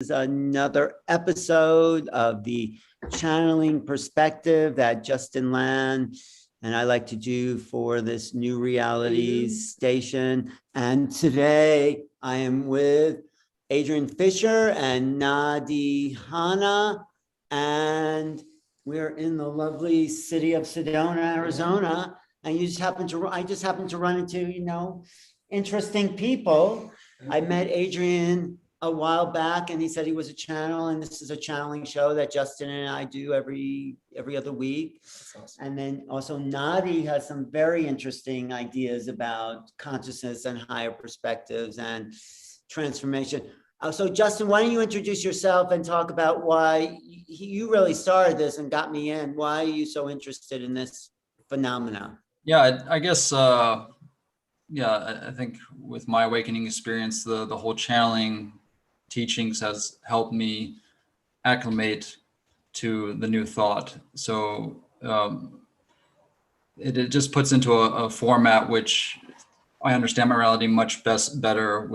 is another episode of the channeling perspective that Justin Land and I like to do for this new reality station. And today I am with Adrian Fisher and Nadi Hana, and we're in the lovely city of Sedona, Arizona. And I just happened to run into, interesting people. I met Adrian a while back, and he said he was a channel, and this is a channeling show that Justin and I do every other week. Awesome. And then also Nadi has some very interesting ideas about consciousness and higher perspectives and transformation. So Justin, why don't you introduce yourself and talk about why you really started this and got me in? Why are you so interested in this phenomena? Yeah, I guess, I think with my awakening experience, the whole channeling teachings has helped me acclimate to the new thought. So it just puts into a format which I understand my reality much better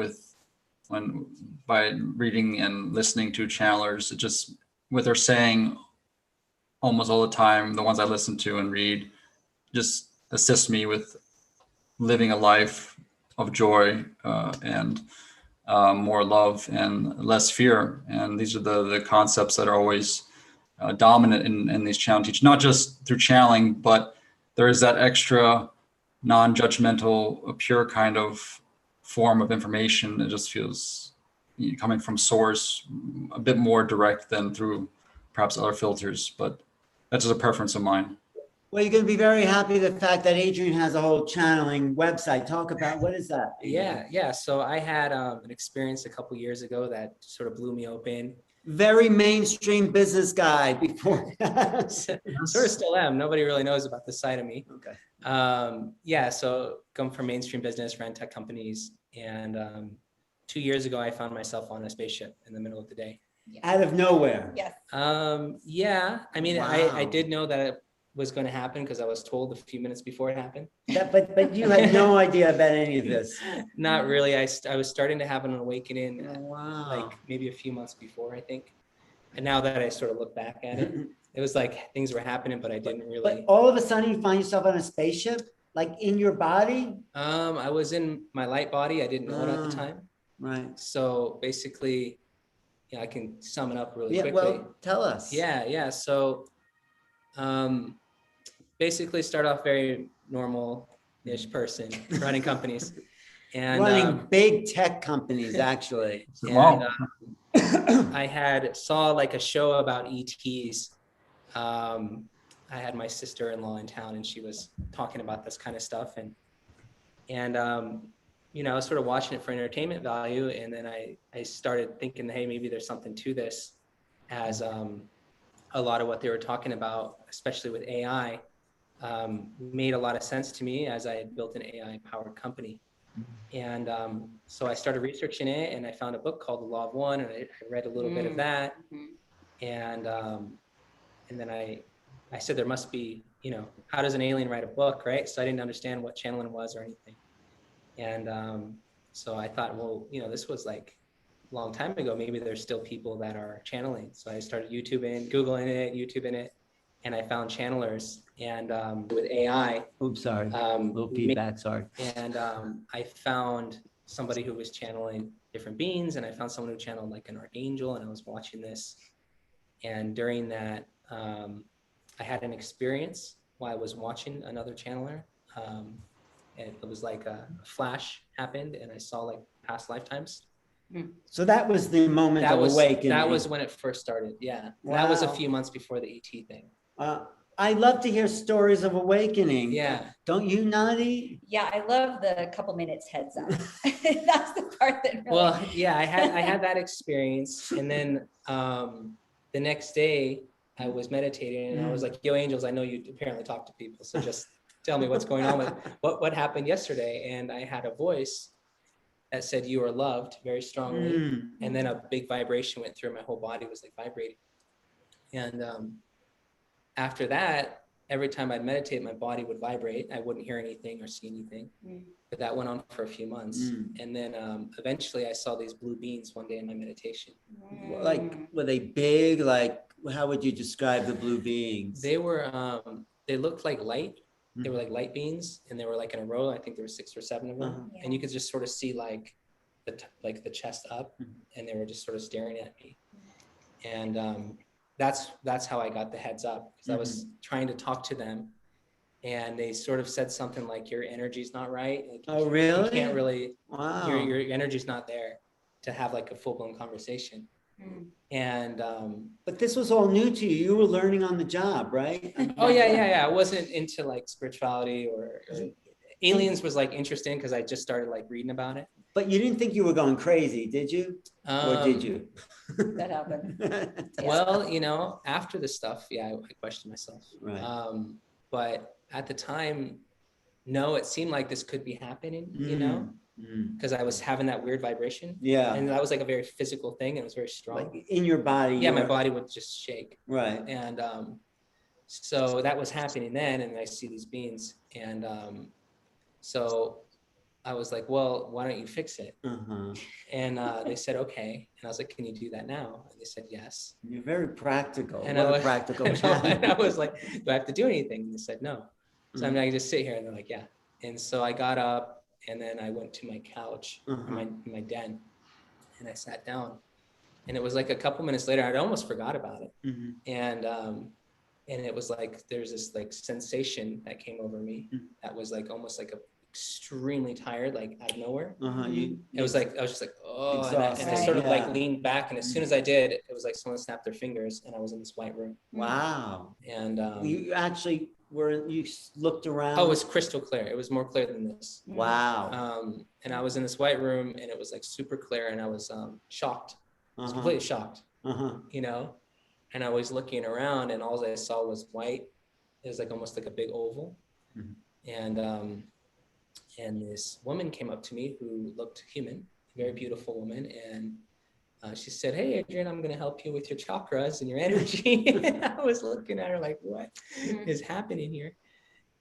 by reading and listening to channelers. It just what they're saying almost all the time, the ones I listen to and read, just assist me with living a life of joy and more love and less fear. And these are the concepts that are always dominant in these channeling teachings, not just through channeling, but there is that extra non-judgmental, pure kind of form of information that just feels coming from source, a bit more direct than through perhaps other filters, but that's just a preference of mine. Well, you're going to be very happy the fact that Adrian has a whole channeling website. Talk about what is that? Yeah. So I had an experience a couple years ago that sort of blew me open. Very mainstream business guy before. Sort of still am. Nobody really knows about this side of me. Okay. So come from mainstream business, ran tech companies, and 2 years ago I found myself on a spaceship in the middle of the day. Out of nowhere. Yes. I mean, Wow. I did know that it was going to happen because I was told a few minutes before it happened. But you had no idea about any of this. Not really. I was starting to have an awakening, Wow. like maybe a few months before, I think. And now that I sort of look back at it, it was like things were happening, but I didn't really. But all of a sudden you find yourself on a spaceship, like in your body? I was in my light body. I didn't know it at the time. Right. So basically, I can sum it up really quickly. Well, tell us. Yeah. So basically start off very normal-ish person running companies. And running big tech companies, actually. And I saw like a show about ETs. I had my sister-in-law in town, and she was talking about this kind of stuff, and I was sort of watching it for entertainment value, and then I started thinking, hey, maybe there's something to this, as a lot of what they were talking about, especially with AI, made a lot of sense to me as I had built an AI-powered company. And so I started researching it, and I found a book called The Law of One, and I read a little bit of that. And then I said, there must be, how does an alien write a book, right? So I didn't understand what channeling was or anything. And so I thought, well, this was like a long time ago. Maybe there's still people that are channeling. So I started Googling it, and I found channelers. And with AI. Oops, sorry. Little feedback, sorry. And I found somebody who was channeling different beings, and I found someone who channeled like an archangel, and I was watching this. And during that, I had an experience while I was watching another channeler. And it was like a flash happened, and I saw like past lifetimes. So that was the moment of awakening. That was when it first started. Yeah. Wow. That was a few months before the ET thing. I love to hear stories of awakening. Yeah. Don't you, Nadi? Yeah, I love the couple minutes heads up. That's the part that really... Well, yeah, I had that experience, and then the next day I was meditating, and I was like, yo, angels, I know you apparently talk to people, so just tell me what's going on with what happened yesterday. And I had a voice that said, you are loved, very strongly. And then a big vibration went through my whole body, was like vibrating. And after that, every time I'd meditate, my body would vibrate. I wouldn't hear anything or see anything. But that went on for a few months. And then eventually I saw these blue beans one day in my meditation. Like, were they big? Like, how would you describe the blue beings? They were, they looked like light. They were like light beans, and they were like in a row. I think there were 6 or 7 of them. Yeah. And you could just sort of see like the chest up, and they were just sort of staring at me. And that's how I got the heads up, because I was trying to talk to them, and they sort of said something like, your energy's not right. Like, Oh, really? You can't really, Wow. your energy's not there to have like a full-blown conversation. And But this was all new to you. You were learning on the job, right? oh yeah. I wasn't into like spirituality or aliens was like interesting because I just started like reading about it. But you didn't think you were going crazy, did you? Or did you? That happened. Well, after the stuff, I questioned myself. Right. But at the time, no, it seemed like this could be happening, because I was having that weird vibration. Yeah. And that was like a very physical thing, and it was very strong. Like in your body. Yeah, my body would just shake. Right. And so that was happening then, and I see these beans, and so I was like, well, why don't you fix it? And they said, okay. And I was like, can you do that now? And they said, yes. You're very practical. And what I a was, practical and I was like, do I have to do anything? And they said, no. So I just sit here, and they're like, yeah. And so I got up, and then I went to my couch, my den, and I sat down. And it was like a couple minutes later, I'd almost forgot about it. And it was like, there's this like sensation that came over me that was like almost like extremely tired, like out of nowhere. It was like, I was just like, oh, and I sort of like leaned back. And as soon as I did, it was like someone snapped their fingers, and I was in this white room. Wow. And you actually you looked around. oh, it was crystal clear. It was more clear than this. Wow. And I was in this white room, and it was like super clear, and I was shocked. I was completely shocked, and I was looking around, and all I saw was white. It was like almost like a big oval. And this woman came up to me who looked human, a very beautiful woman. And she said, hey, Adrian, I'm going to help you with your chakras and your energy. And I was looking at her like, what is happening here?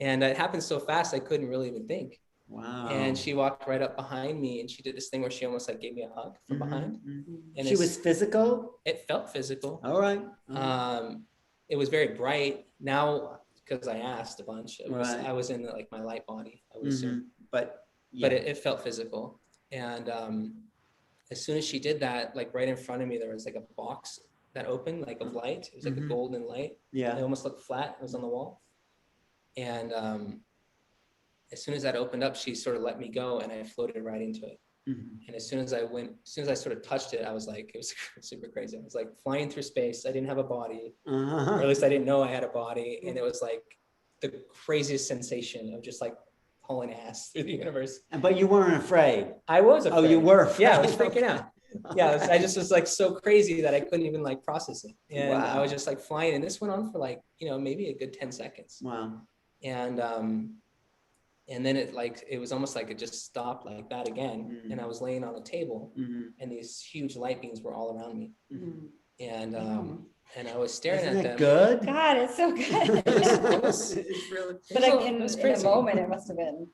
And it happened so fast, I couldn't really even think. Wow. And she walked right up behind me, and she did this thing where she almost like gave me a hug from behind. And she was physical? It felt physical. All right. It was very bright. Now, because I asked a bunch, Right. I was in like my light body, I would assume. But it felt physical. And as soon as she did that, like right in front of me, there was like a box that opened, like of light. It was like a golden light. Yeah. It almost looked flat. It was on the wall. And as soon as that opened up, she sort of let me go, and I floated right into it. And as soon as I sort of touched it, I was like, it was super crazy. I was like flying through space. I didn't have a body, or at least I didn't know I had a body. And it was like the craziest sensation of just like hauling ass through the universe. But you weren't afraid. I was afraid. Oh, you were afraid. Yeah, I was freaking out. Yeah, I just was like so crazy that I couldn't even like process it. And I was just like flying, and this went on for like, maybe a good 10 seconds. Wow. And then it was almost like it just stopped like that again. And I was laying on a table, and these huge light beams were all around me. And I was staring Isn't at it them. good? God, it's so good. It's really, But in a crazy. moment, it must have been,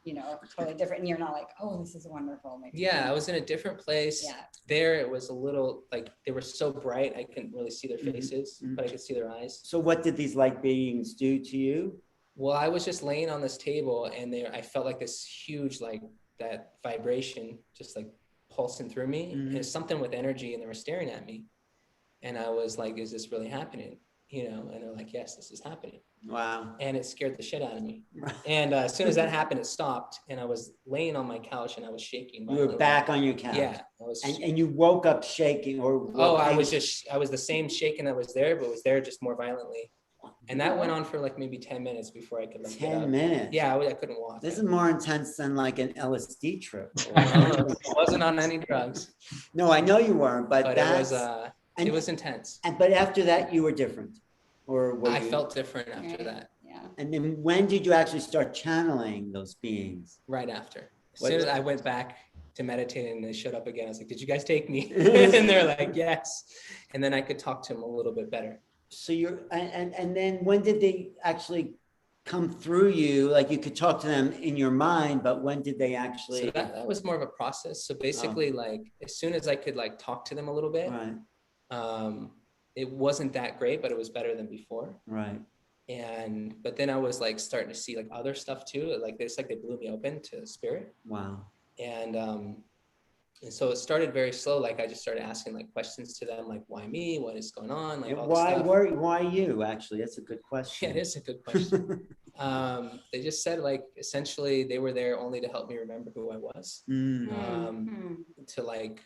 totally different. And you're not like, oh, this is wonderful. Maybe. Yeah, I was in a different place. Yeah. There, it was a little like they were so bright, I couldn't really see their faces, but I could see their eyes. So what did these light beings do to you? Well, I was just laying on this table, and I felt like this huge, like that vibration just like pulsing through me. And it's something with energy, and they were staring at me. And I was like, is this really happening? And they're like, yes, this is happening. Wow. And it scared the shit out of me. And as soon as that happened, it stopped. And I was laying on my couch, and I was shaking. You were back on your couch. Yeah. I was. And you woke up shaking or? I was the same shaking that was there, but it was there just more violently. And that went on for like maybe 10 minutes before I could like 10 minutes? Yeah, I couldn't walk. This is more intense than like an LSD trip. I wasn't on any drugs. No, I know you weren't, but it was intense. But after that, you were different, or I felt different after that. Yeah. And then when did you actually start channeling those beings? Right after. As soon as I went back to meditate and they showed up again, I was like, "Did you guys take me?" And they're like, "Yes." And then I could talk to them a little bit better. So and then when did they actually come through you? Like you could talk to them in your mind, but when did they So actually? that was more of a process. So basically, like as soon as I could like talk to them a little bit, Right, it wasn't that great, but it was better than before. right. But then I was like starting to see like other stuff too. Like they blew me open to spirit. Wow. And so it started very slow. Like I just started asking like questions to them, like why me? What is going on? Like all this stuff. Why you? Actually, that's a good question. Yeah, it is a good question. They just said like essentially they were there only to help me remember who I was. To like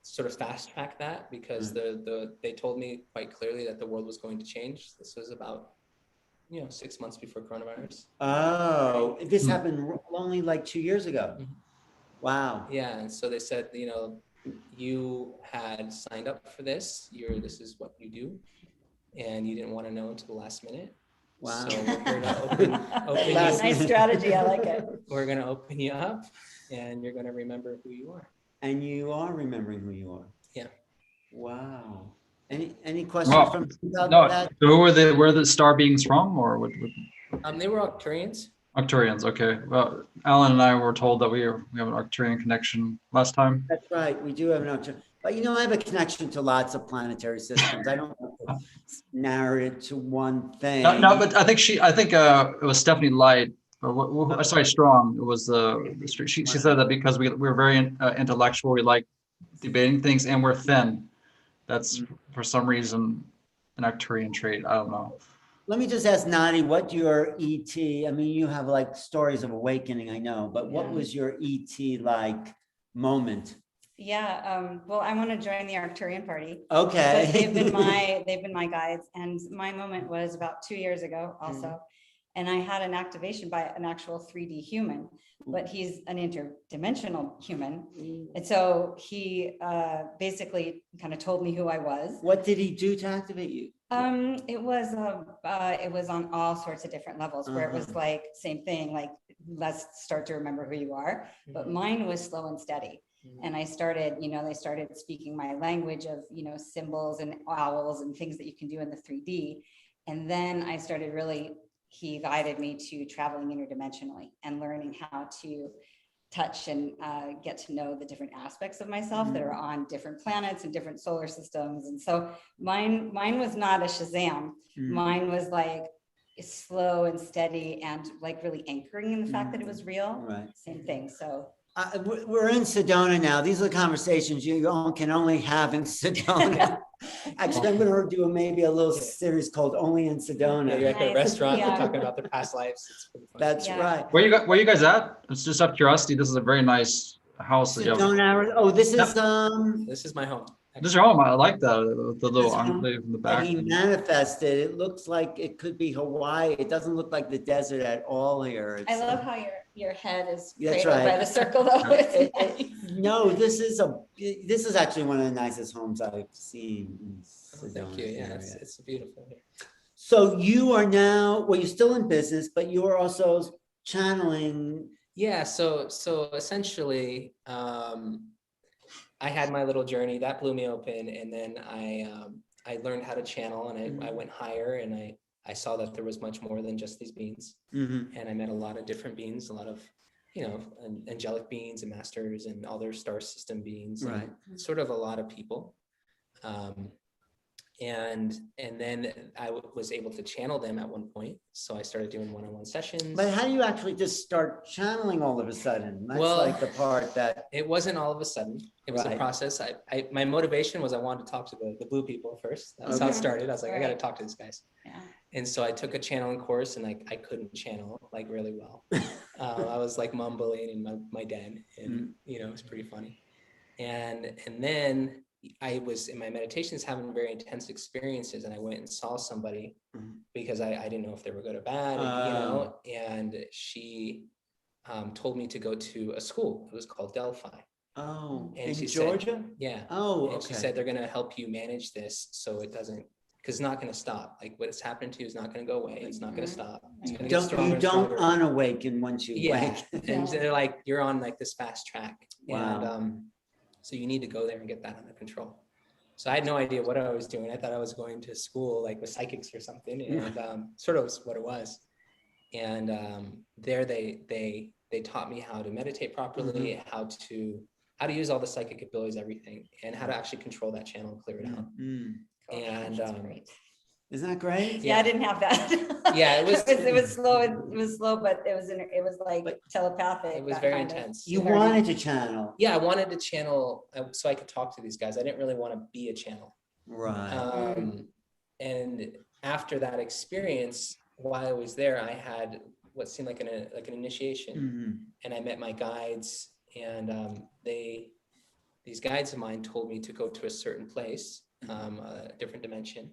sort of fast track that because they told me quite clearly that the world was going to change. This was about 6 months before coronavirus. Oh, this happened only like 2 years ago. Mhm. Wow. Yeah, and so they said, you had signed up for this. This is what you do, and you didn't want to know until the last minute. Wow. So we're here to open Nice strategy. I like it. We're going to open you up, and you're going to remember who you are. And you are remembering who you are. Yeah. Wow. Any questions Well, from about no. that? So who were the star beings from, or what? They were Arcturians. Arcturians. Okay. Well, Alan and I were told that we have an Arcturian connection last time. That's right. We do have an option. But I have a connection to lots of planetary systems. I don't have to narrow it to one thing. No, but I think it was Stephanie Light. Sorry, Strong. It was she said that because we're very intellectual, we like debating things, and we're thin. That's for some reason an Arcturian trait. I don't know. Let me just ask Nadi, what your ET, I mean, you have like stories of awakening, I know, but what was your ET like moment? Yeah, well, I want to join the Arcturian party. Okay. They've been my guides, and my moment was about 2 years ago also. And I had an activation by an actual 3D human, but he's an interdimensional human. And so he basically kind of told me who I was. What did he do to activate you? It was on all sorts of different levels where it was like same thing, like let's start to remember who you are. But mine was slow and steady. And I started, they started speaking my language of, symbols and owls and things that you can do in the 3D. And then I started he guided me to traveling interdimensionally and learning how to touch and get to know the different aspects of myself that are on different planets and different solar systems. And so mine was not a Shazam. Mine was like slow and steady and like really anchoring in the fact that it was real. Right. Same thing. So we're in Sedona now. These are the conversations you can only have in Sedona. Actually, I'm going to do maybe a little series called Only in Sedona. Yeah, you're at the Nice. restaurant, Yeah. you're talking about their past lives. It's pretty fun. That's Yeah. right. Where you guys at? It's just out of curiosity. This is a very nice house that you have. Sedona, Arizona. Oh, this is This is my home. This is your home. I like that. The little This home enclave in the that back. he manifested. It looks like it could be Hawaii. It doesn't look like the desert at all here. I love how your head is That's cradled by right. the circle though. It's nice. No, this is actually one of the nicest homes I've seen in Sedona. Thank you. Yeah, area. it's beautiful here. So you are now, well, you're still in business, but you are also channeling. Yeah, so essentially, I had my little journey that blew me open, and then I learned how to channel, and I went higher, and I saw that there was much more than just these beings, and I met a lot of different beings, a lot of angelic beings and masters and other star system beings, Right. and sort of a lot of people. And then I was able to channel them at one point. So I started doing one-on-one sessions. But how do you actually just start channeling all of a sudden? That's Well, like the part that. It wasn't all of a sudden. It was a Right. process. My motivation was I wanted to talk to the blue people first. That's how it Okay. started. I was like, I got to Right. talk to these guys. Yeah. And so I took a channeling course, and I couldn't channel like really well. I was like mumbling in my den, and it was pretty funny. And then I was in my meditations having very intense experiences, and I went and saw somebody because I didn't know if they were good or bad, and she told me to go to a school. It was called Delphi. Oh, And in she Georgia? said, yeah. Oh, And she said, they're going to help you manage this so it doesn't, because it's not going to stop. Like what it's happened to you is not going to go away. It's not going to stop. It's going to get stronger You and don't stronger. unawaken once you wake. And they're like, you're on like this fast track. Wow. And so you need to go there and get that under control. So I had no idea what I was doing. I thought I was going to school like with psychics or something, and sort of was what it was. And there they taught me how to meditate properly, how to use all the psychic abilities, everything, and how to actually control that channel and clear it out. Cool. And That's great. Isn't that great? Yeah, I didn't have that. Yeah, it was it was slow. It was slow, but it was like telepathic. It was that very kind of- intense. You wanted to channel. Yeah, I wanted to channel so I could talk to these guys. I didn't really want to be a channel. Right. And after that experience, while I was there, I had what seemed like an initiation, and I met my guides, and these guides of mine told me to go to a certain place, a different dimension,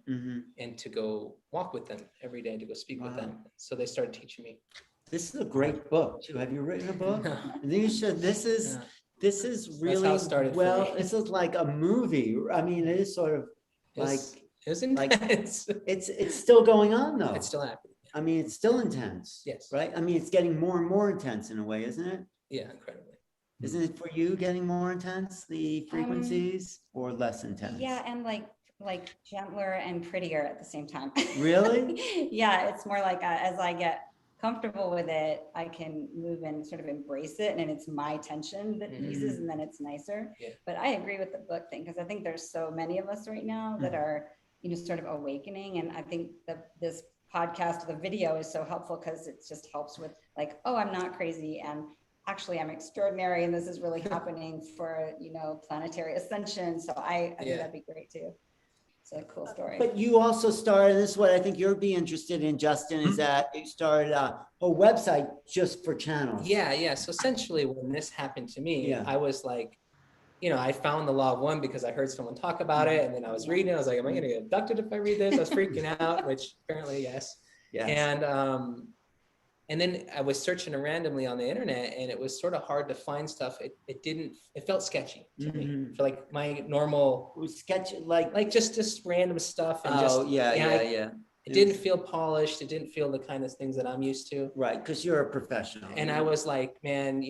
and to go walk with them every day, to go speak with them. So they started teaching me. This is a great book too. Have you written a book? No. You should. This is really how it started for well. me. This is like a movie. I mean, it is sort of like It was intense. it's still going on though. It's still happening. I mean, it's still intense. Yes. Right. I mean, it's getting more and more intense in a way, isn't it? Yeah, incredibly. Isn't it for you getting more intense, the frequencies, or less intense? Yeah, and like gentler and prettier at the same time. Really? Yeah, it's more like as I get comfortable with it, I can move and sort of embrace it, and it's my tension that eases, and then it's nicer. Yeah. But I agree with the book thing, because I think there's so many of us right now that are, sort of awakening, and I think that this podcast, the video, is so helpful because it just helps with like, oh, I'm not crazy, and actually I'm extraordinary, and this is really happening for planetary ascension. So I think that'd be great too. It's a cool story. But you also started, and this is what I think you'll be interested in, Justin, is that you started a website just for channels. Yeah. So essentially when this happened to me, I was like, I found the Law of One because I heard someone talk about it, and then I was reading it. I was like, am I going to get abducted if I read this? I was freaking out, which apparently yes. And then I was searching randomly on the internet, and it was sort of hard to find stuff. It felt sketchy to me for like my normal. It was sketchy, like just random stuff. And it didn't feel polished. It didn't feel the kind of things that I'm used to. Right, because you're a professional. And I was like, man,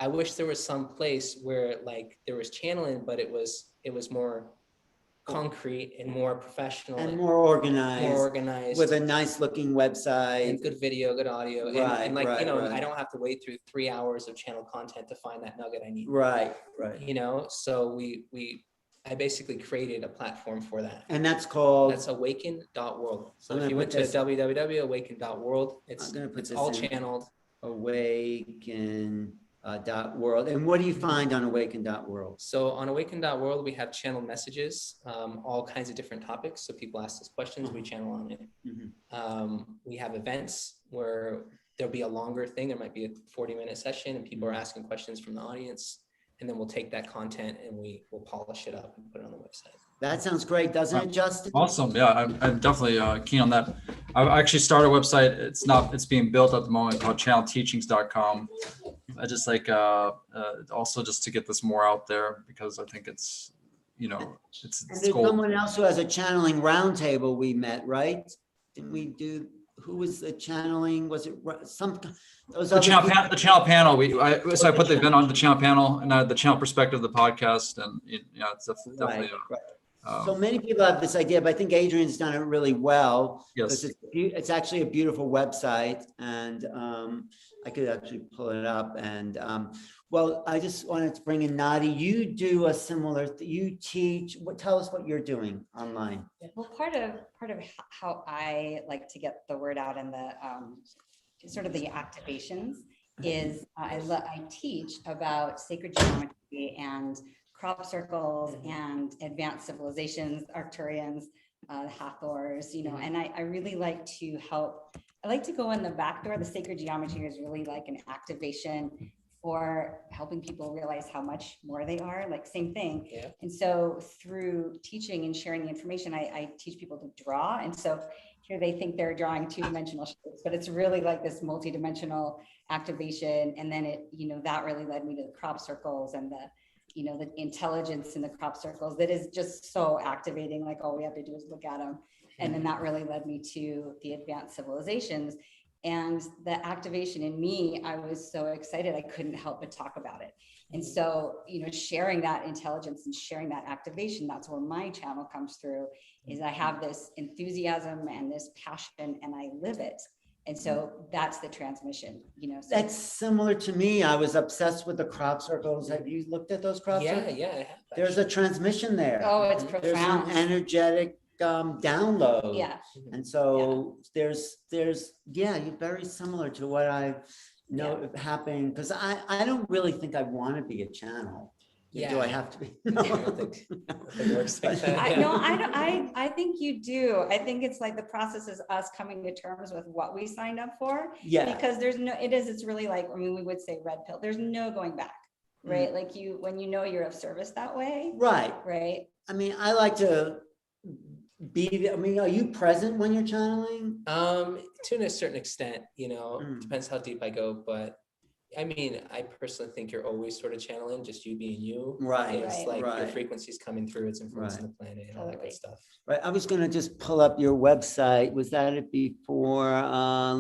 I wish there was some place where like there was channeling, but it was more concrete and more professional and more organized with a nice looking website and good video, good audio, and like I don't have to wait through 3 hours of channel content to find that nugget I need. Right. So I basically created a platform for that, and that's awaken.world. So if you went to www.awaken.world, it's all channeled. Awaken .world. And what do you find on awaken.world? So on awaken.world, we have channel messages, all kinds of different topics. So people ask us questions, we channel on it. We have events where there'll be a longer thing. There might be a 40-minute session, and people are asking questions from the audience. And then we'll take that content and we'll polish it up and put it on the website. That sounds great, doesn't it, Justin? Awesome. Yeah, I'm definitely keen on that. I actually started a website. It's being built at the moment, called channelteachings.com. I just like also just to get this more out there, because I think it's it's there's cool. Someone else who has a channeling roundtable we met, right? Didn't we do? Who was the channeling? Was it some? The channel panel. So I put the event on the channel panel, and the channel perspective of the podcast, and it's definitely. Right. So many people have this idea, but I think Adrian's done it really well. Yes. It's actually a beautiful website, and I could actually pull it up. And well, I just wanted to bring in Nadi. You do a similar. You teach. Tell us what you're doing online. Well, part of how I like to get the word out and the sort of the activations is I teach about sacred geometry and crop circles and advanced civilizations, Arcturians, Hathors, and I really like to help. I like to go in the back door. The sacred geometry is really like an activation for helping people realize how much more they are, like same thing. Yeah. And so through teaching and sharing the information, I teach people to draw. And so here they think they're drawing two-dimensional shapes, but it's really like this multi-dimensional activation. And then it, that really led me to the crop circles and the intelligence in the crop circles that is just so activating. Like all we have to do is look at them. And then that really led me to the advanced civilizations. And the activation in me, I was so excited, I couldn't help but talk about it. And so, sharing that intelligence and sharing that activation, that's where my channel comes through, is I have this enthusiasm and this passion, and I live it. And so that's the transmission, so That's similar to me. I was obsessed with the crop circles. Have you looked at those crop circles? Yeah, I have. There's a transmission there. oh, it's There's an profound. energetic download. Yeah. And so there's you're very similar to what I know happening, because I don't really think I want to be a channel. Yeah. Do I have to be? I don't think it works like that. I think you do. I think it's like the process is us coming to terms with what we signed up for. Yeah. Because it's really like, I mean, we would say red pill. There's no going back, right? Like when you're of service that way. Right. Right. I mean, I like to are you present when you're channeling? To a certain extent, depends how deep I go, but I mean, I personally think you're always sort of channeling, just you being you. Right. It's Right. like your frequency's coming through, it's influencing the planet and all that Totally. good stuff. Right. I was going to just pull up your website. Was that it before?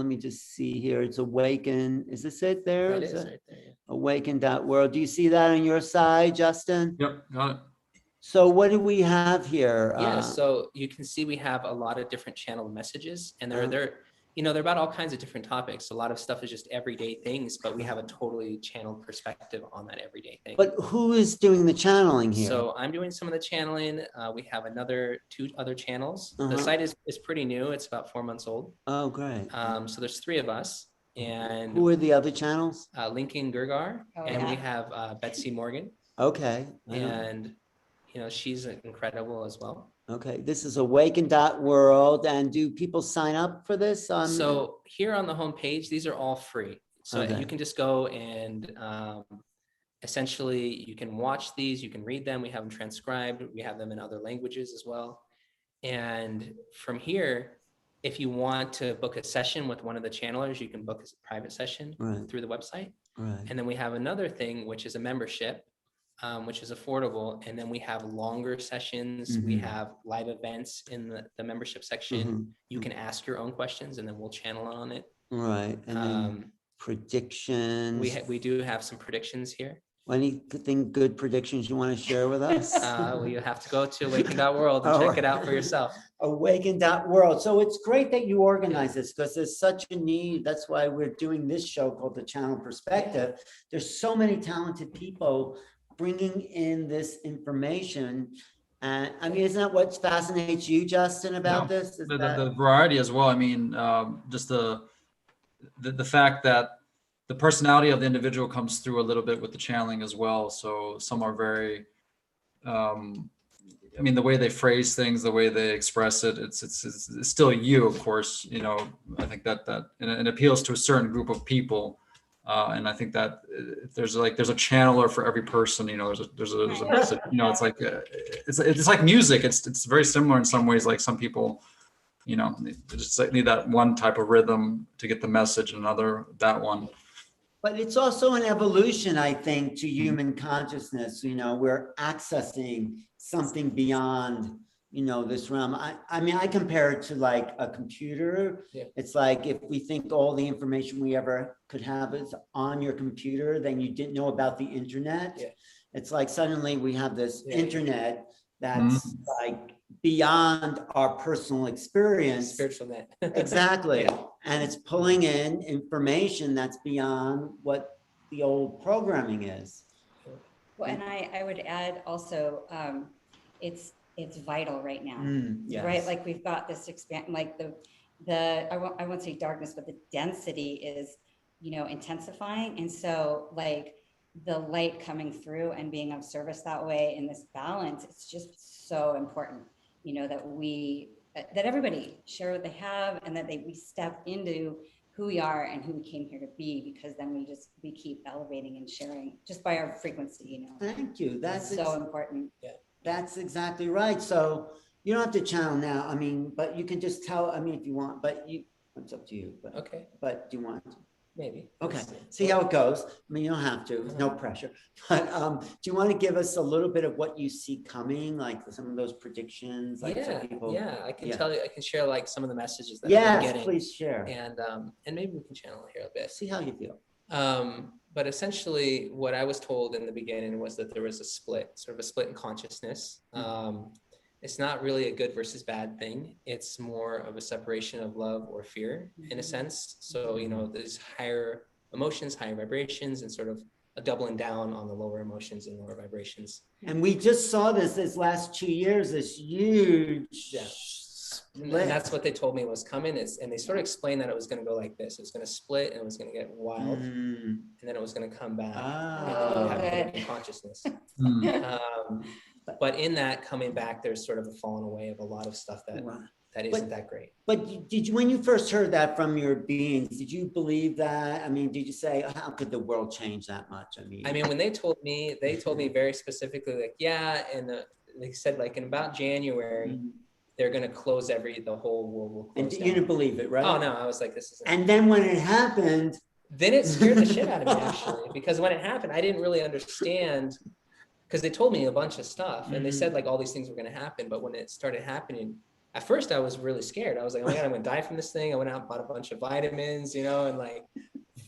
Let me just see here. It's Awaken. Is this it there? That Is is it? right there. Yeah. Awaken.world. Do you see that on your side, Justin? Yep, got it. So what do we have here? Yeah, so you can see we have a lot of different channel messages, and they're about all kinds of different topics. A lot of stuff is just everyday things, but we have a totally channeled perspective on that everyday thing. But who is doing the channeling here? So I'm doing some of the channeling. We have two other channels. Uh-huh. The site is pretty new. It's about 4 months old. Oh, great. So there's 3 of us, and Who are the other channels? Lincoln Gergar, Oh, and we yeah. have Betsy Morgan, Okay. I know. and she's incredible as well. Okay. This is Awaken.world. And do people sign up for this? So here on the homepage, these are all free. So Okay. you can just go and essentially you can watch these, you can read them. We have them transcribed. We have them in other languages as well. And from here, if you want to book a session with one of the channelers, you can book a private session Right. through the website. Right. And then we have another thing, which is a membership, which is affordable. And then we have longer sessions. We Mhm. have live events in the membership section. Mhm. You can ask your own questions and then we'll channel on it. Right. And then predictions. We do have some predictions here. Anything good predictions you want to share with us? Well, you have to go to awaken.world and check it out for yourself. Awaken.world. So it's great that you organize this, because there's such a need. That's why we're doing this show called The Channel Perspective. There's so many talented people bringing in this information. And I mean, isn't that what fascinates you, Justin, about this? Is The that- variety as well. I mean, just the fact that the personality of the individual comes through a little bit with the channeling as well. So some are very, I mean, the way they phrase things, the way they express it, it's still you, of course. I think that it appeals to a certain group of people. And I think that there's a channeler for every person. There's a it's like it's like music. It's very similar in some ways. Like some people, they just need that one type of rhythm to get the message, and another that one. But it's also an evolution, I think, to human consciousness. We're accessing something beyond, this realm. I mean, I compare it to like a computer. Yeah. It's like if we think all the information we ever could have is on your computer, then you didn't know about the internet. Yeah. It's like suddenly we have this Yeah. internet that's like beyond our personal experience. Spiritual net. Exactly. Yeah. And it's pulling in information that's beyond what the old programming is. Well, and I would add also, it's vital right now. Yes. Right? Like we've got this like I won't say darkness, but the density is, intensifying. And so like the light coming through and being of service that way in this balance, it's just so important, that everybody share what they have, and that we step into who we are and who we came here to be, because then we keep elevating and sharing just by our frequency, Thank you. That's so important. Yeah. That's exactly right. So you don't have to channel now. I mean, but you can just tell, if you want, but it's up to you. But, Okay, but do you want to? maybe. Okay, see how it goes. I mean, you don't have to, no pressure. But do you want to give us a little bit of what you see coming, like some of those predictions? Like so people, I can tell you, I can share like some of the messages that I'm yes, getting. please share. And maybe we can channel it here a bit. See how you feel. But essentially what I was told in the beginning was that there was a split in consciousness. it's not really a good versus bad thing. It's more of a separation of love or fear in a sense. So, you know, there's higher emotions, higher vibrations, and sort of a doubling down on the lower emotions and lower vibrations. And we just saw this last 2 years, this huge split. And that's what they told me was coming. And they sort of explained that it was going to go like this. It was going to split and it was going to get wild. And then it was going to come back. Oh, And then you have consciousness. But in that coming back, there's sort of a falling away of a lot of stuff that isn't that great. But did you, when you first heard that from your beings, did you believe that? I mean, did you say, how could the world change that much? I mean, when they told me very specifically, like, yeah, and they said like in about January, they're going to close the whole world will close and down. you didn't believe it, right? Oh no, I was like, this is. And then when it happened, then it scared the shit out of me actually, because when it happened, I didn't really understand. Because they told me a bunch of stuff and they said like all these things were going to happen. But when it started happening, at first I was really scared. I was like, oh my God, I'm going to die from this thing. I went out and bought a bunch of vitamins, you know, and like,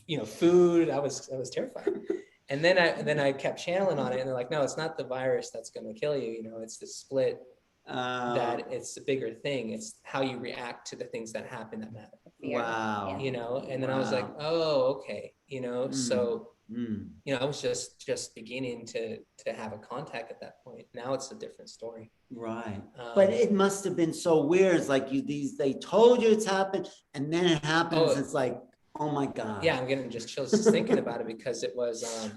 you know, food. I was terrified. And then I kept channeling on it. And they're like, no, it's not the virus that's going to kill you. You know, it's the split that it's a bigger thing. It's how you react to the things that happen that matter. wow. You know, and then I was like, oh, okay. You know, so you know, I was just beginning to have a contact at that point. Now it's a different story. Right. But it must have been so weird. It's like they told you it's happened and then it happens. It's like, oh my God. Yeah, I'm getting just chills just thinking about it because it was,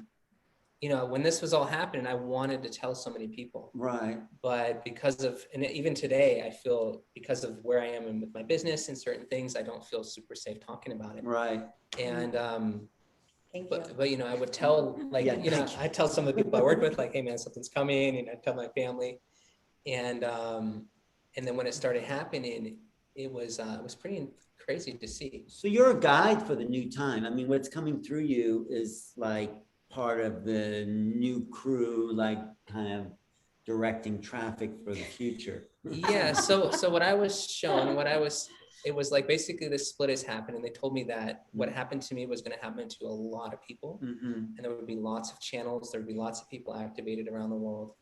you know, when this was all happening, I wanted to tell so many people. Right. But because of, and even today, I feel because of where I am with my business and certain things, I don't feel super safe talking about it. Right. And, but you know, I would tell like, you know, I tell some of the people I work with, like, hey man, something's coming, and I tell my family, and then when it started happening, it was pretty crazy to see. So you're a guide for the new time. I mean, what's coming through you is like part of the new crew, like kind of directing traffic for the future. Yeah. So what I was shown, it was like basically this split has happened, and they told me that what happened to me was going to happen to a lot of people, and there would be lots of channels, there would be lots of people activated around the world,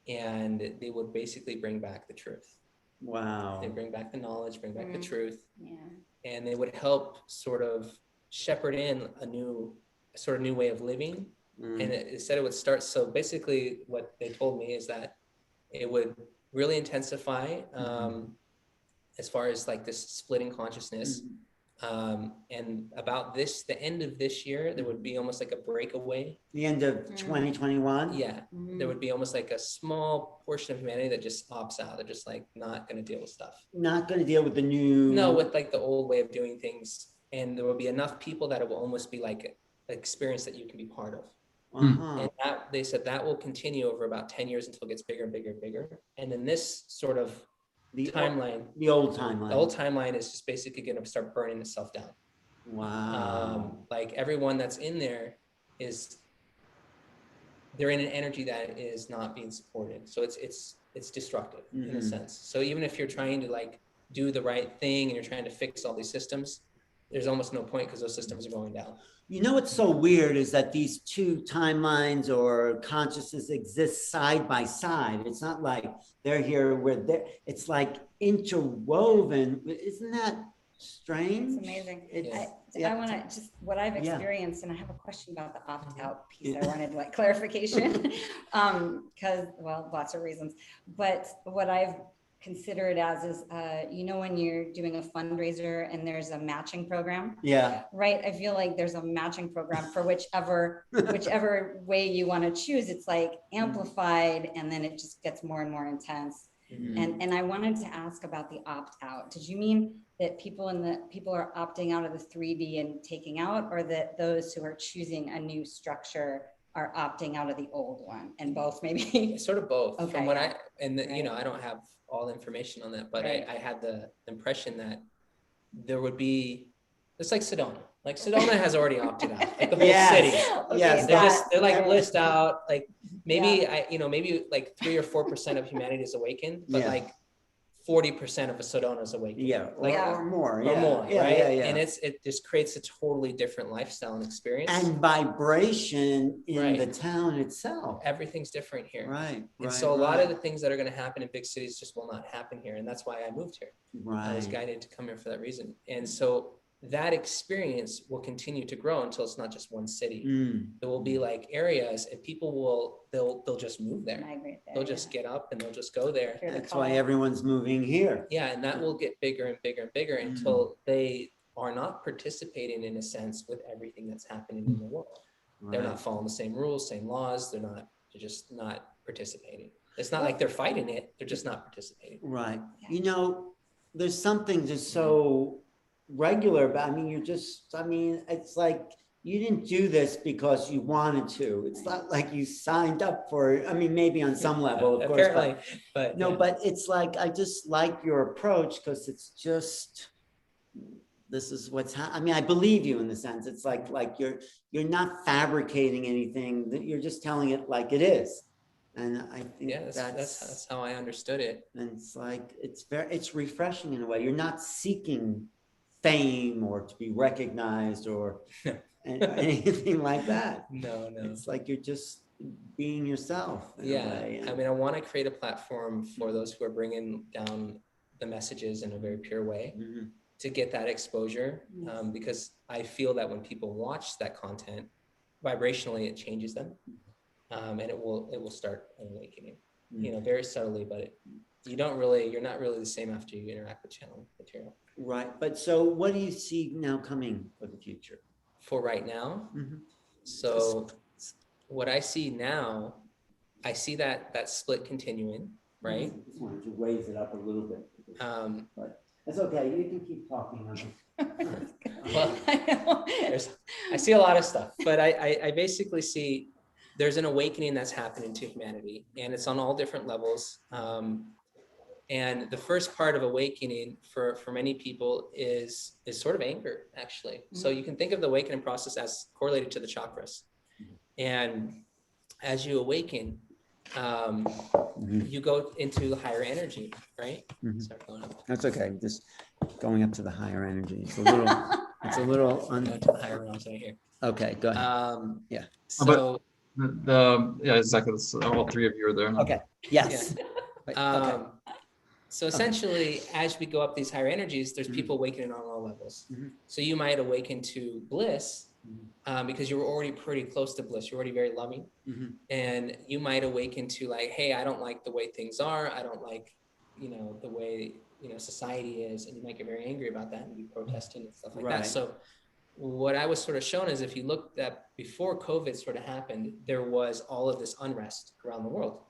and they would basically bring back the truth. Wow. They bring back the knowledge, bring back the truth, and they would help sort of shepherd in a new way of living. And it said it would start. So basically, what they told me is that it would really intensify. As far as like this splitting consciousness, and about the end of this year, there would be almost like a breakaway. The end of 2021? Yeah, there would be almost like a small portion of humanity that just opts out. They're just like not going to deal with stuff. Not going to deal with the new... No, with like the old way of doing things. And there will be enough people that it will almost be like an experience that you can be part of. And they said that will continue over about 10 years until it gets bigger and bigger and bigger. And then this sort of the old timeline is just basically going to start burning itself down. Wow. Like everyone that's in there they're in an energy that is not being supported. So it's destructive in a sense. So even if you're trying to like do the right thing and you're trying to fix all these systems, there's almost no point because those systems are going down. You know what's so weird is that these two timelines or consciousness exist side by side. It's not like they're here, we're there. It's like interwoven. Isn't that strange? It's amazing. I want to just what I've experienced, and I have a question about the opt-out piece. I wanted like clarification because, well, lots of reasons. But what I've consider it as is, you know, when you're doing a fundraiser and there's a matching program, right? I feel like there's a matching program for whichever way you want to choose. It's like amplified, and then it just gets more and more intense. And I wanted to ask about the opt-out. Did you mean that people are opting out of the 3D and taking out, or that those who are choosing a new structure are opting out of the old one? And both, maybe? Sort of both. Okay. From what you know, I don't have all the information on that, but I had the impression that there would be, it's like Sedona. Like Sedona has already opted out, like the whole city. Yes, they're like list out, like maybe maybe like 3 or 4% of humanity is awakened, but like 40% of a Sedona's awakening. Yeah, or more. Or Yeah, more, yeah, right? yeah, yeah. And it just creates a totally different lifestyle and experience. And vibration in Right. the town itself. Everything's different here. Right. And so a lot of the things that are going to happen in big cities just will not happen here. And that's why I moved here. I was guided to come here for that reason. And so that experience will continue to grow until it's not just one city. There will be like areas and people they'll just move there. Migrate there, They'll just get up and they'll just go there. That's why everyone's moving here. Yeah, and that will get bigger and bigger and bigger until they are not participating in a sense with everything that's happening in the world. They're not following the same rules, same laws. They're just not participating. It's not like they're fighting it. They're just not participating. Right. You know, there's something just so regular, but it's like you didn't do this because you wanted to. It's not like you signed up for it. I mean, maybe on some level, of course. Apparently, but no, but it's like I just like your approach because it's just this is what's happening. I mean, I believe you in the sense it's like you're not fabricating anything. That you're just telling it like it is. And I think that's how I understood it. And it's like it's refreshing in a way. You're not seeking fame or to be recognized or anything like that. No. It's like you're just being yourself. I mean, I want to create a platform for those who are bringing down the messages in a very pure way to get that exposure, because I feel that when people watch that content, vibrationally, it changes them, and it will start an awakening. You know, very subtly, but you're not really the same after you interact with channel material. Right. But so what do you see now coming for the future? For right now? So what I see now, I see that split continuing, right? I just wanted to raise it up a little bit. But that's okay. You can keep talking. Well, I see a lot of stuff, but I basically see there's an awakening that's happening to humanity, and it's on all different levels. And the first part of awakening for many people is sort of anger, actually. So you can think of the awakening process as correlated to the chakras. And as you awaken, you go into higher energy, right? Start going up. That's okay. Just going up to the higher energy. It's a little Going to the higher realms right here. Okay, go ahead. Yeah. So exactly. All three of you are there. Okay. Yes. Okay. So essentially, as we go up these higher energies, there's people awakening on all levels. So you might awaken to bliss because you were already pretty close to bliss. You're already very loving. And you might awaken to like, hey, I don't like the way things are. I don't like, the way, society is. And you might get very angry about that and be protesting and stuff like that. So what I was sort of shown is if you looked at before COVID sort of happened, there was all of this unrest around the world.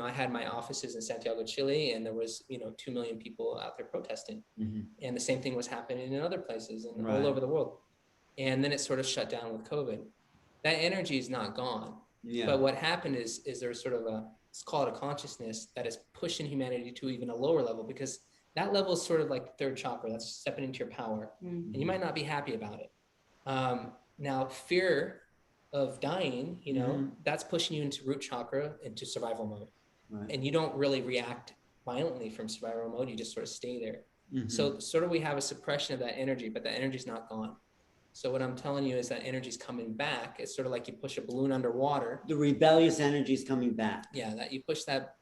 I had my offices in Santiago, Chile, and there was, 2 million people out there protesting. And the same thing was happening in other places and all over the world. And then it sort of shut down with COVID. That energy is not gone. But what happened is there's sort of let's call it a consciousness that is pushing humanity to even a lower level, because that level is sort of like the third chakra. That's stepping into your power. And you might not be happy about it. Now, fear of dying, that's pushing you into root chakra, into survival mode. And you don't really react violently from survival mode. You just sort of stay there. So sort of we have a suppression of that energy, but that energy is not gone. So what I'm telling you is that energy is coming back. It's sort of like you push a balloon underwater. The rebellious energy is coming back. Yeah, that you push that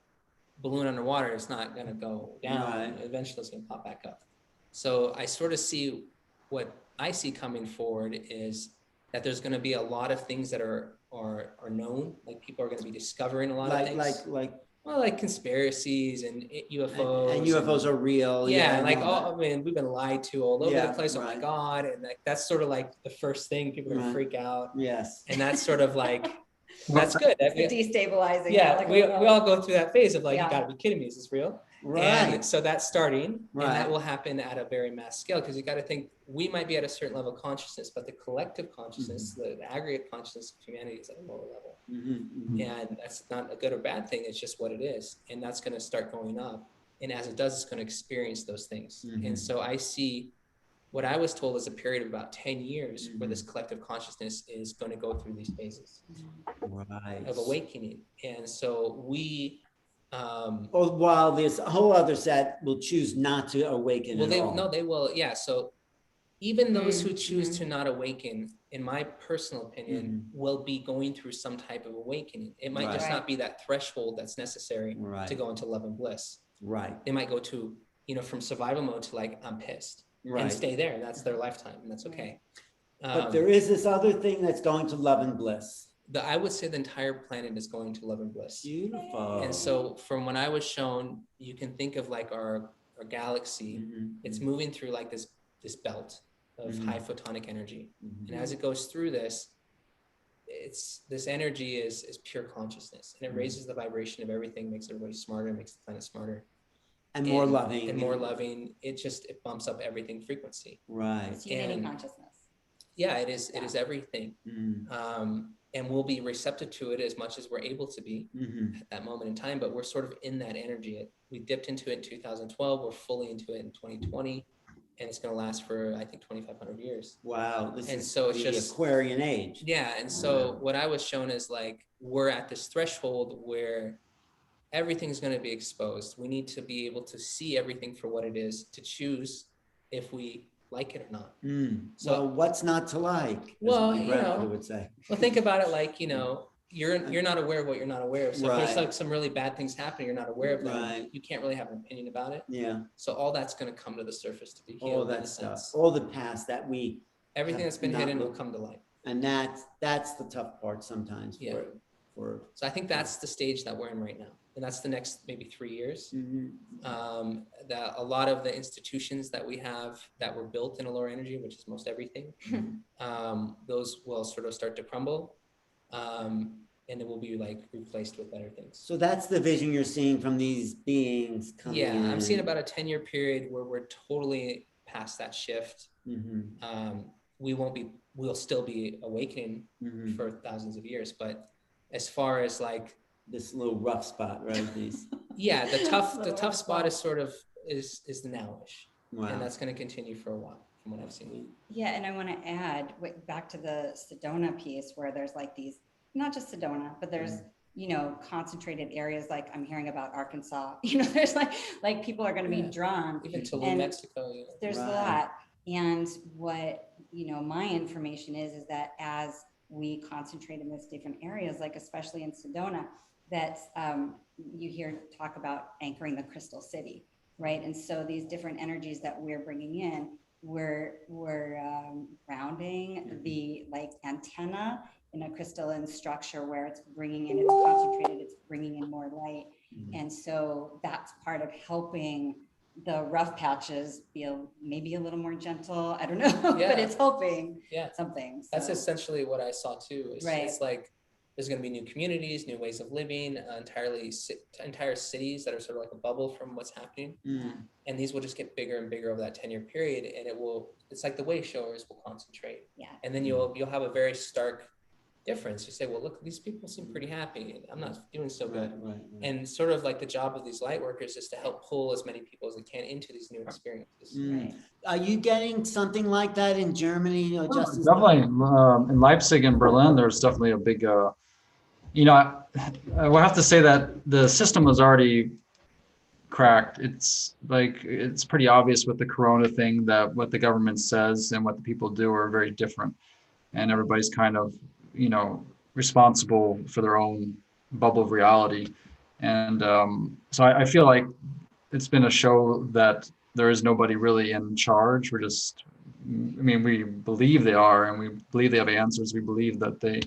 balloon underwater, it's not going to go down. Eventually it's going to pop back up. So I sort of see what I see coming forward is that there's going to be a lot of things that are known. Like people are going to be discovering a lot of things. Like conspiracies and UFOs. And UFOs are real. We've been lied to all over the place. Oh my God. And that's sort of like the first thing people are going to freak out. Yes. And that's sort of like, that's good. It's destabilizing. Yeah. We all go through that phase of like, you gotta be kidding me. Is this real? Right. And so that's starting, and that will happen at a very mass scale, because you got to think we might be at a certain level of consciousness, but the collective consciousness, the aggregate consciousness of humanity is at a lower level. And that's not a good or bad thing. It's just what it is. And that's going to start going up. And as it does, it's going to experience those things. And so I see what I was told is a period of about 10 years where this collective consciousness is going to go through these phases of awakening. And so we Or while this whole other set will choose not to awaken well, at all. no, they will. Yeah. So even those who choose Mhm. to not awaken, in my personal opinion, will be going through some type of awakening. It might just Right. not be that threshold that's necessary Right. to go into love and bliss. Right. They might go to, from survival mode to like, I'm pissed, and Right. stay there. And that's their lifetime, and that's okay. But there is this other thing that's going to love and bliss. I would say the entire planet is going to love and bliss. Beautiful. And so from when I was shown, you can think of like our galaxy, it's moving through like this belt of high photonic energy. And as it goes through this, this energy is pure consciousness, and it raises the vibration of everything, makes everybody smarter, makes the planet smarter. And more loving. And more loving. It bumps up everything frequency. Right. It's unity consciousness. Yeah, it is everything. And we'll be receptive to it as much as we're able to be at that moment in time, but we're sort of in that energy. We dipped into it in 2012, we're fully into it in 2020, and it's going to last for, I think, 2,500 years. Wow. This is so it's the just Aquarian age. Yeah. And so what I was shown is like, we're at this threshold where everything's going to be exposed. We need to be able to see everything for what it is, to choose if we like it or not. So what's not to like? Well, as my grandmother would say. Well, think about it like, you're not aware of what you're not aware of. So if there's Right. like some really bad things happening, you're not aware of them. Right. You can't really have an opinion about it. Yeah. So all that's going to come to the surface to be All healed. that stuff. All the past that we. Everything that's been not hidden will looked- come to light. And that's the tough part sometimes. Yeah. So I think that's the stage that we're in right now. And that's the next maybe 3 years. That a lot of the institutions that we have that were built in a lower energy, which is most everything, those will sort of start to crumble. And it will be like replaced with better things. So that's the vision you're seeing from these beings coming in. Yeah, I'm seeing about a 10-year period where we're totally past that shift. We'll still be awakening for thousands of years, but as far as like this little rough spot, right? These. Yeah, the tough spot is sort of is the nowish. Wow. And that's going to continue for a while from what I've seen. Yeah, and I want to add back to the Sedona piece where there's like these, not just Sedona, but there's concentrated areas like I'm hearing about Arkansas. There's like people are going to be drawn. Even Tulum, Mexico. There's a lot. And what my information is that as we concentrate in these different areas, like especially in Sedona, that you hear talk about anchoring the crystal city, right? And so these different energies that we're bringing in, we're grounding the like antenna in a crystalline structure where it's bringing in, it's concentrated, it's bringing in more light. And so that's part of helping the rough patches be maybe a little more gentle. I don't know, but it's helping something. So. That's essentially what I saw too. It's like there's going to be new communities, new ways of living, entire cities that are sort of like a bubble from what's happening. And these will just get bigger and bigger over that 10-year period. And it's like the way showers will concentrate. Yeah. And then you'll have a very stark difference. You say, well, look, these people seem pretty happy, and I'm not doing so good. Right. And sort of like the job of these light workers is to help pull as many people as they can into these new experiences. Right. Are you getting something like that in Germany? Justin? Definitely in Leipzig and Berlin, there's definitely a big, I will have to say that the system was already cracked. It's pretty obvious with the Corona thing that what the government says and what the people do are very different. And everybody's kind of, responsible for their own bubble of reality. And so I feel like it's been a show that there is nobody really in charge. We believe they are, and we believe they have answers. We believe that they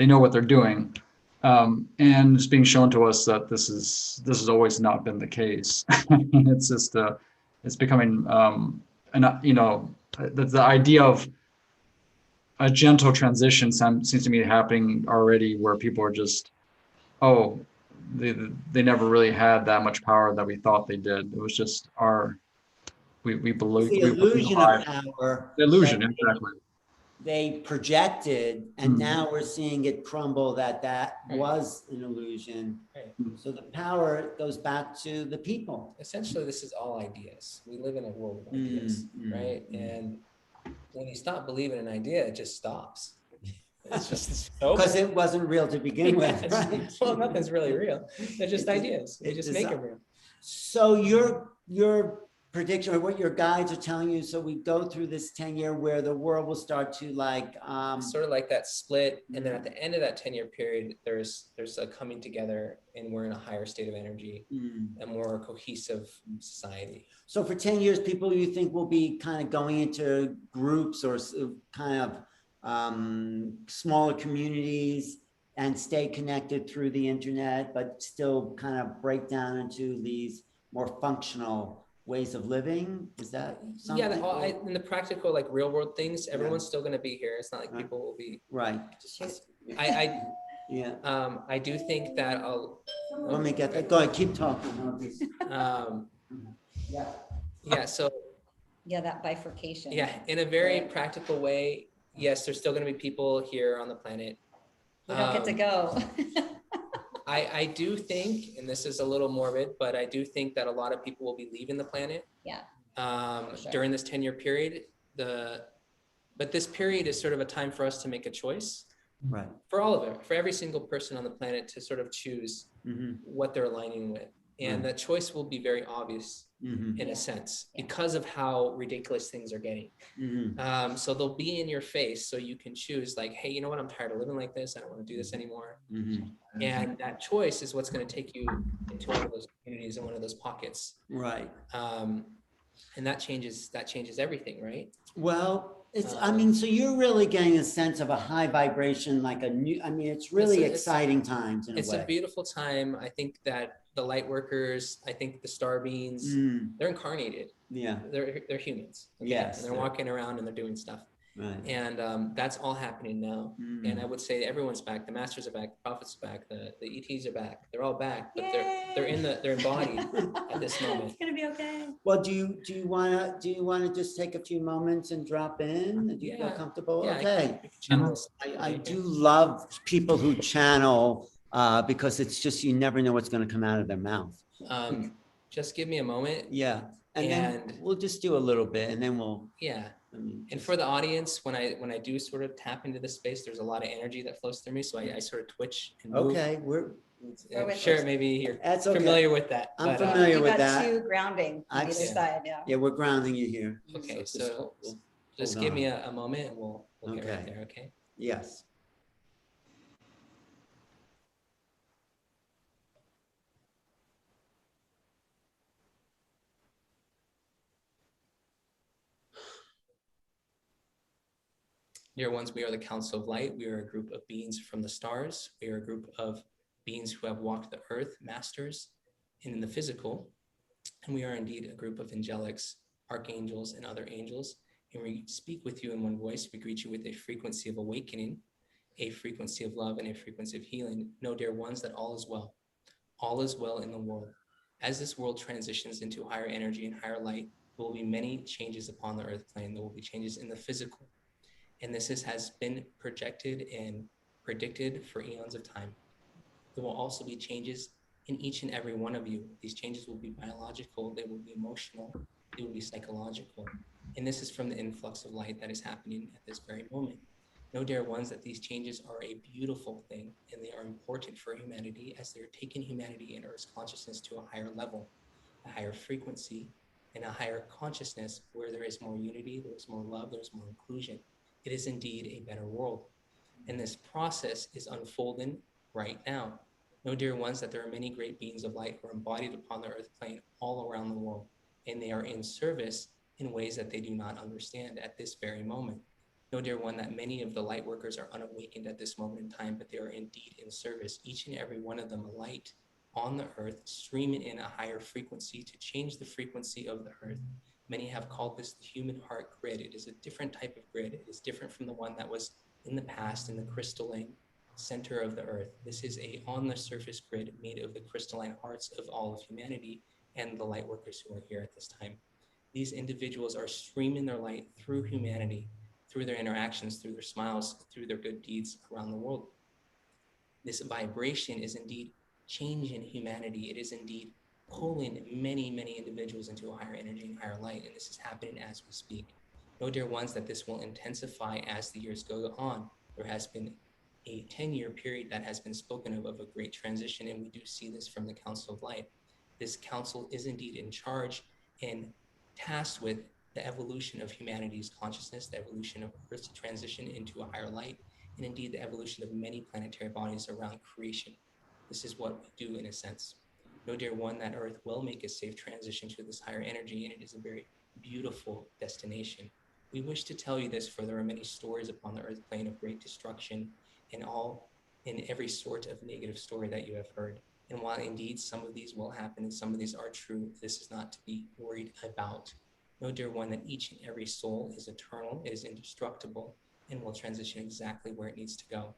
know what they're doing. And it's being shown to us that this has always not been the case. It's just, it's becoming, the idea of a gentle transition seems to me happening already, where people are just, they never really had that much power that we thought they did. It was just we believe the illusion of power. The illusion, exactly. They projected, and now we're seeing it crumble. That was an illusion. Right. So the power goes back to the people. Essentially, this is all ideas. We live in a world of ideas, right? And when you stop believing an idea, it just stops. It's just so Because it wasn't real to begin with, Yes. right? Well, nothing's really real. They're just It- ideas. We it just is- make them real. So your prediction or what your guides are telling you, so we go through this 10-year where the world will start to like, Sort of like that split, and then at the end of that 10-year period, there's a coming together, and we're in a higher state of energy, a more cohesive society. so for 10 years, people you think will be kind of going into groups or kind of smaller communities and stay connected through the internet, but still kind of break down into these more functional ways of living? Is that something? Yeah, in the practical, like real world things, everyone's still going to be here. It's not like people will be. Right. Yeah. I do think that Let me get that. Go ahead, keep talking. Yeah. So. Yeah, that bifurcation. Yeah, in a very practical way, yes, there's still going to be people here on the planet. We don't get to go. I do think, and this is a little morbid, but I do think that a lot of people will be leaving the planet. Yeah. Sure. During this 10-year period. But this period is sort of a time for us to make a choice. Right. For all of it, for every single person on the planet to sort of choose what they're aligning with. And that choice will be very obvious in a sense because of how ridiculous things are getting. So they'll be in your face so you can choose like, hey, you know what? I'm tired of living like this. I don't want to do this anymore. And that choice is what's going to take you into one of those communities and one of those pockets. Right. And that changes everything, right? Well, it's, I mean, so you're really getting a sense of a high vibration, like a new, I mean, it's really exciting times in a way. It's a beautiful time. I think that the light workers, I think the star beings, they're incarnated. Yeah. They're humans. Okay? Yes. And they're walking around and they're doing stuff. Right. And that's all happening now. And I would say everyone's back. The masters are back. The prophets are back. The ETs are back. They're all back, but they're embodied at this moment. It's gonna be okay. Well, do you wanna just take a few moments and drop in? Do you feel comfortable? Yeah, Okay. Channel. I do love people who channel because it's just, you never know what's gonna come out of their mouth. Just give me a moment. Yeah. And then we'll just do a little bit and then we'll. Yeah. And for the audience, when I do sort of tap into this space, there's a lot of energy that flows through me. So I sort of twitch and move. Okay, I'm sure maybe you're okay. familiar with that. I'm familiar with that. You got two grounding on either side, Yeah, we're grounding you here. Okay, so just give me a moment and we'll get right there, okay? Yes. Dear ones, we are the Council of Light. We are a group of beings from the stars. We are a group of beings who have walked the earth, masters, and in the physical. And we are indeed a group of angelics, archangels, and other angels. And we speak with you in one voice. We greet you with a frequency of awakening, a frequency of love, and a frequency of healing. Know, dear ones, that all is well. All is well in the world. As this world transitions into higher energy and higher light, there will be many changes upon the earth plane. There will be changes in the physical. And this has been projected and predicted for eons of time. There will also be changes in each and every one of you. These changes will be biological, they will be emotional, they will be psychological. And this is from the influx of light that is happening at this very moment. Know, dear ones, that these changes are a beautiful thing and they are important for humanity as they're taking humanity and Earth's consciousness to a higher level, a higher frequency, and a higher consciousness where there is more unity, there's more love, there's more inclusion. It is indeed a better world. And this process is unfolding right now. Know, dear ones, that there are many great beings of light who are embodied upon the earth plane all around the world. And they are in service in ways that they do not understand at this very moment. Know, dear one, that many of the light workers are unawakened at this moment in time, but they are indeed in service. Each and every one of them, a light on the earth, streaming in a higher frequency to change the frequency of the earth. Many have called this the human heart grid. It is a different type of grid. It is different from the one that was in the past in the crystalline center of the earth. This is a on the surface grid made of the crystalline hearts of all of humanity and the light workers who are here at this time. These individuals are streaming their light through humanity, through their interactions, through their smiles, through their good deeds around the world. This vibration is indeed changing humanity. It is indeed pulling many, many individuals into a higher energy and higher light. And this is happening as we speak. Know, dear ones, that this will intensify as the years go on. there has been a 10-year period that has been spoken of a great transition, and we do see this from the Council of Light. This council is indeed in charge and tasked with the evolution of humanity's consciousness, the evolution of Earth's transition into a higher light, and indeed the evolution of many planetary bodies around creation. This is what we do in a sense. Know, dear one, that Earth will make a safe transition to this higher energy, and it is a very beautiful destination. We wish to tell you this, for there are many stories upon the Earth plane of great destruction, and in every sort of negative story that you have heard. And while indeed some of these will happen and some of these are true, this is not to be worried about. Know, dear one, that each and every soul is eternal, is indestructible, and will transition exactly where it needs to go.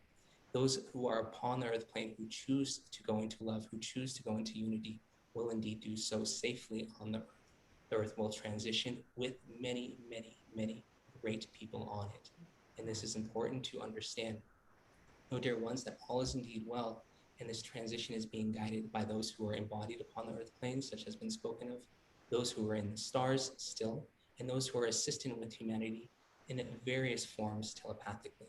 Those who are upon the earth plane, who choose to go into love, who choose to go into unity, will indeed do so safely on the earth. The earth will transition with many, many, many great people on it. And this is important to understand. Know, dear ones, that all is indeed well, and this transition is being guided by those who are embodied upon the earth plane, such as been spoken of, those who are in the stars still, and those who are assisting with humanity in various forms telepathically.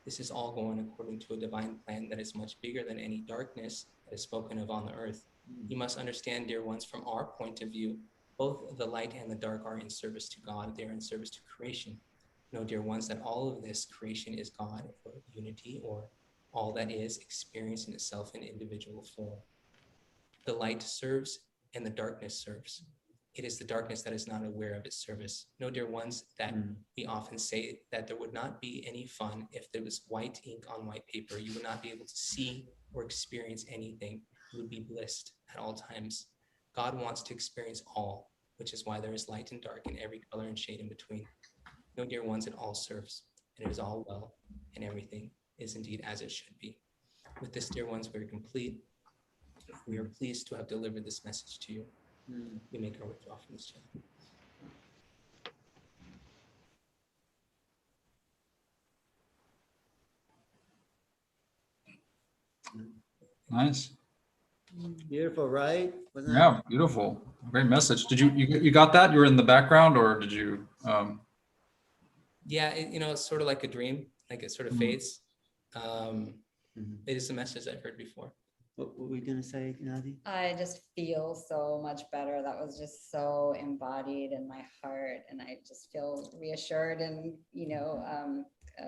This is all going according to a divine plan that is much bigger than any darkness that is spoken of on the earth. You must understand, dear ones, from our point of view, both the light and the dark are in service to God. They are in service to creation. Know, dear ones, that all of this creation is God, or unity, or all that is experienced in itself in individual form. The light serves and the darkness serves. It is the darkness that is not aware of its service. Know, dear ones, that we often say that there would not be any fun if there was white ink on white paper. You would not be able to see or experience anything. You would be blissed at all times. God wants to experience all, which is why there is light and dark in every color and shade in between. Know, dear ones, it all serves, and it is all well, and everything is indeed as it should be. With this, dear ones, we're complete. We are pleased to have delivered this message to you. We make our withdrawal from this channel. Nice. Beautiful, right? Wasn't Yeah, beautiful. Great message. Did you got that? You were in the background, or did you? Yeah, it's sort of like a dream, like it sort of fades. It is a message I've heard before. What were we gonna say, Nadi? I just feel so much better. That was just so embodied in my heart, and I just feel reassured and,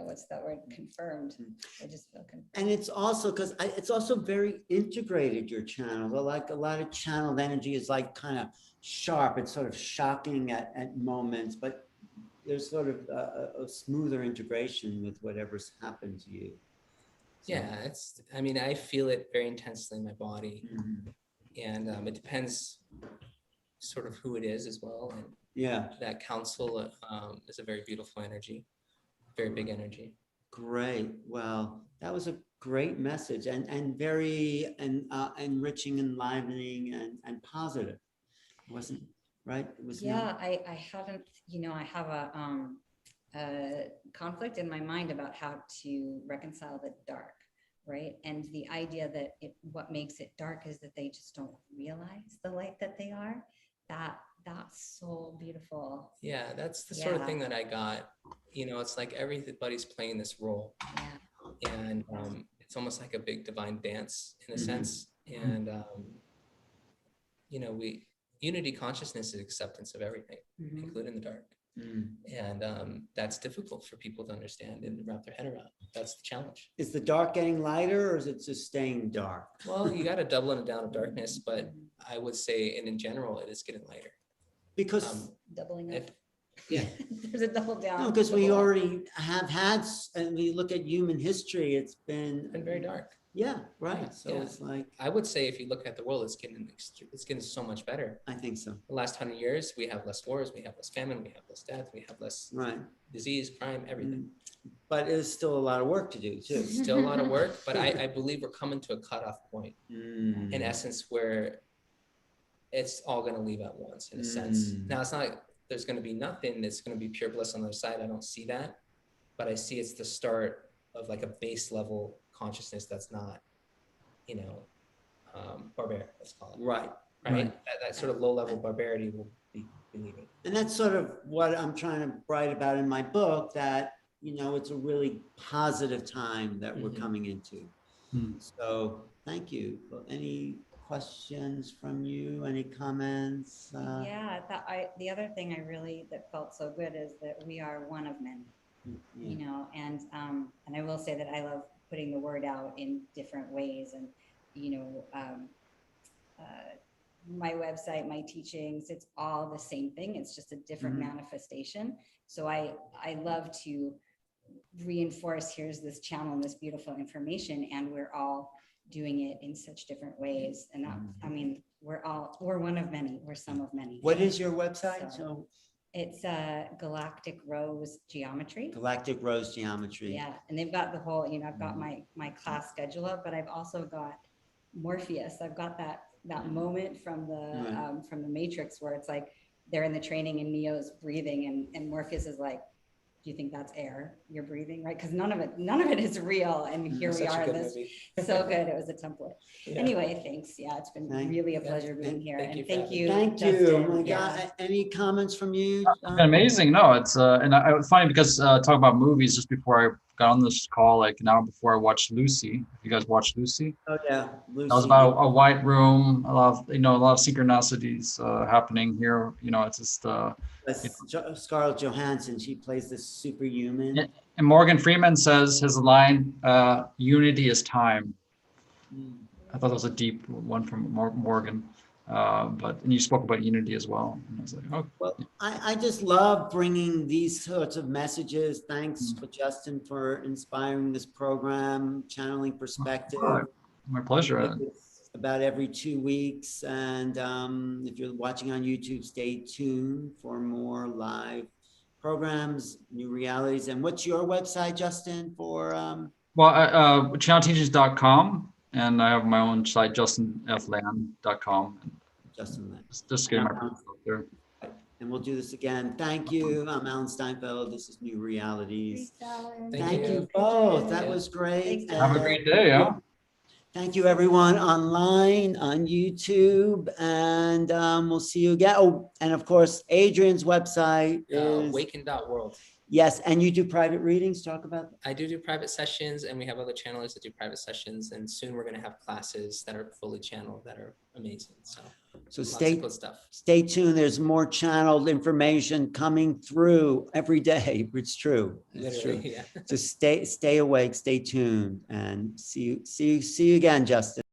what's that word? Confirmed. I just feel confirmed. And it's also because it's also very integrated, your channel. Well, like a lot of channeled energy is like kind of sharp. It's sort of shocking at moments, but there's sort of a smoother integration with whatever's happened to you. So, Yeah, I feel it very intensely in my body. And it depends sort of who it is as well. And yeah. that council is a very beautiful energy, very big energy. Great. Well, that was a great message and very enriching, enlivening, and positive. It wasn't right? It was Yeah, I haven't, I have a conflict in my mind about how to reconcile the dark, right? And the idea that what makes it dark is that they just don't realize the light that they are. That's so beautiful. Yeah, that's the sort of thing that I got. It's like everybody's playing this role. Yeah. And it's almost like a big divine dance in a sense. And unity consciousness is acceptance of everything, including the dark. And that's difficult for people to understand and wrap their head around. That's the challenge. Is the dark getting lighter, or is it just staying dark? Well, you got a doubling it down of darkness, but I would say, and in general, it is getting lighter. Because Doubling up. Yeah. There's a double down. no, because we already have had, and we look at human history, it's been very dark. Yeah, right. So Yeah. it's like, I would say if you look at the world, it's getting so much better. I think so. The last 100 years, we have less wars, we have less famine, we have less death, we have less disease, crime, everything. But there's still a lot of work to do too. Still a lot of work, but I believe we're coming to a cutoff point, in essence, where it's all going to leave at once, in a sense. Now, it's not, there's going to be nothing that's going to be pure bliss on the other side. I don't see that, but I see it's the start of like a base level consciousness that's not, barbaric, let's call it. Right. That sort of low level barbarity will be leaving. And that's sort of what I'm trying to write about in my book, that it's a really positive time that we're Mhm. coming into. Hmm. So thank you. Well, any questions from you? Any comments? Yeah, the other thing that felt so good is that we are one of many, Yeah. and I will say that I love putting the word out in different ways, and, my website, my teachings, it's all the same thing. It's just a different Mhm. manifestation. So I love to reinforce, here's this channel and this beautiful information, and we're all doing it in such different ways. And that, I mean, we're one of many, we're some of many. What is your website? So it's Galactic Rose Geometry. Galactic Rose Geometry. Yeah, and they've got the whole, I've got my class schedule up, but I've also got Morpheus. I've got that moment from the Matrix where it's like they're in the training and Neo's breathing, and Morpheus is like, do you think that's air you're breathing, right? Because none of it is real, and here we are. This so good. It was a template. Yeah. Anyway, thanks. Yeah, it's been really a pleasure being here, and thank you. Thank you. Justin. Oh my God. Any comments from you? It's been amazing. No, it's and it's funny because talking about movies just before I got on this call, like an hour before I watched Lucy. If you guys watched Lucy, Oh yeah, Lucy. that was about a white room, a lot of synchronicities happening here. It's just Scarlett Johansson. She plays this superhuman. Yeah, and Morgan Freeman says his line, "Unity is time." I thought that was a deep one from Morgan. And you spoke about unity as well. And I was like, oh. Well, I just love bringing these sorts of messages. Thanks for Justin for inspiring this program, Channeling Perspective. My pleasure. It's about every 2 weeks. And if you're watching on YouTube, stay tuned for more live programs, new realities. And what's your website, Justin, for? Channelteachings.com. And I have my own site, justinfland.com. Justin Land. Just getting my out there. And we'll do this again. Thank you. I'm Alan Steinfeld. This is New Realities. Thank you. both. That was great. Have a great day. Yeah. Thank you, everyone online on YouTube, and we'll see you again. Oh, and of course, Adrian's website is Awaken.world. Yes, and you do private readings. Talk about that. I do private sessions, and we have other channelers that do private sessions, and soon we're going to have classes that are fully channeled that are amazing. So stay cool stuff. Stay tuned. There's more channeled information coming through every day. It's true. It's Literally, true. yeah. So stay awake, stay tuned, and see you again, Justin.